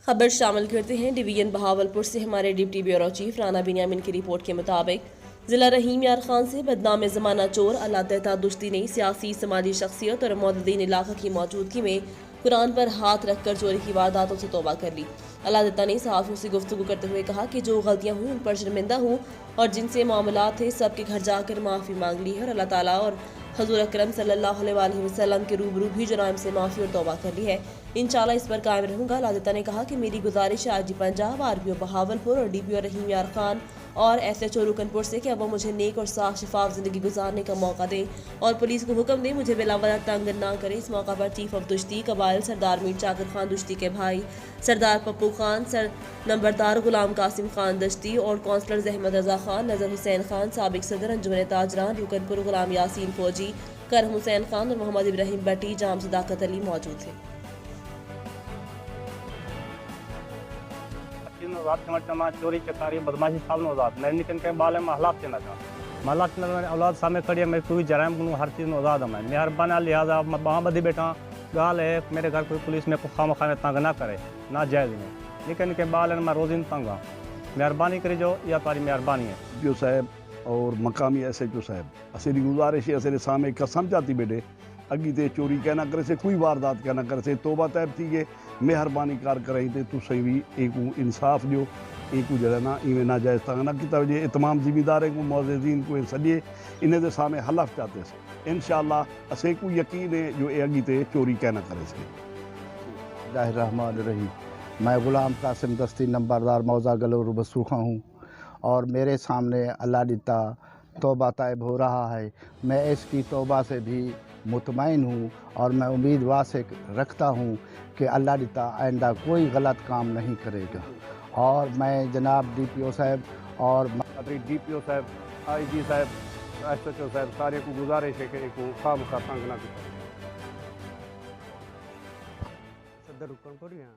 खबर शामिल करते हैं डिवीजन बहावलपुर से हमारे deputy bureau chief Rana Binyamin की रिपोर्ट के मुताबिक जिला रहीम यार खान से बदनाम ज़माना चोर अल्लाह तहता दुश्ती ने सियासी समाजी शख्सियत और मौजूदीन इलाके की मौजूदगी में कुरान पर हाथ रखकर चोरी की वारदातों से तौबा कर ली। अल्लाह तहता ने सहाफ़ियों से गुफ्तगू करते हुए कहा कि जो गलतियाँ हुई उन पर शर्मिंदा हूँ और जिनसे मामलात थे सबके घर जाकर माफ़ी मांग ली है और अल्लाह ताला और हजूर अकरम सल्लल्लाहु अलैहि वसल्लम के रूबरू भी जुराइम से माफ़ी और तौबा कर ली है। इंशाल्लाह इस पर कायम रहूँगा। अल्लाह तआला ने कहा कि मेरी गुजारिश है आईजी पंजाब, आरपीओ बहावलपुर और डीपीओ रहीम यार खान और एसएचओ रुकनपुर से कि अब वो मुझे नेक और साफ शफाफ ज़िंदगी गुजारने का मौका दें और पुलिस को हुक्म दें मुझे बिलावजह तंग ना करें। इस मौका पर चीफ ऑफ दुश्ती कबाइल सरदार मीर चाकर खान दुश्ती के भाई सरदार पप्पू खान, सर नंबरदार गुलाम कासिम खान दश्ती और कौंसलर अहमद रजा खान, नजर हुसैन खान, साबिक सदर अंजुमन ताजरान रुकनपुर गुलाम यासीन फौजी, करम हुसैन खान और मोहम्मद इब्राहिम भट्टी, जाम सदाकत अली मौजूद थे। चोरी चकारी बदमाशी साल नौजाद मैं निकल के बाल में हालात से ना था महलात औलाद सामने खड़ी है। मैं कोई जराइम बनूँ हर चीज़ नौजाद है। मैं मेहरबाना लिहाजा मैं वहाँ बदी बैठा गाल है मेरे घर कोई पुलिस में खाम खाने तंग ना करे ना जायज़ में निकल के बाल मैं रोज़ तंग हाँ। मेहरबानी करी जो या तारी मेहरबानी है जो साहब और मकामी एसएचओ साहब असली गुजारिश है असले सामने कसम चाहती बेटे अगीते चोरी कहना करे से कोई वारदात कहना करे से तोबा तैब थी के मेहरबानी कार कराई थे तू सही भी एक इंसाफ जो एक जरा ना इवें नाजायज़ तंग ना कि ये तमाम जिम्मेदार को मौजूदीन को सॼे इन दे सामने हलफ चाहते से इंशाअल्लाह असे को यकीन है जो अगीते चोरी कहना करे से। रहमान रहीम। मैं गुलाम कासिम दस्ती नंबरदार मौजा गलोर बसूखा हूँ और मेरे सामने अल्लाह दिता तौबा तायब हो रहा है। मैं इसकी तौबा से भी मुतमईन हूँ और मैं उम्मीद वासिक रखता हूँ कि अल्लाह दिता आइंदा कोई गलत काम नहीं करेगा। और मैं जनाब डीपीओ साहब और डीपीओ साहब, आईजी साहब, एसएचओ साहब सारे को गुजारिश है कि एक खाम खा तंग ना करें। सदर रुकनपुर यहाँ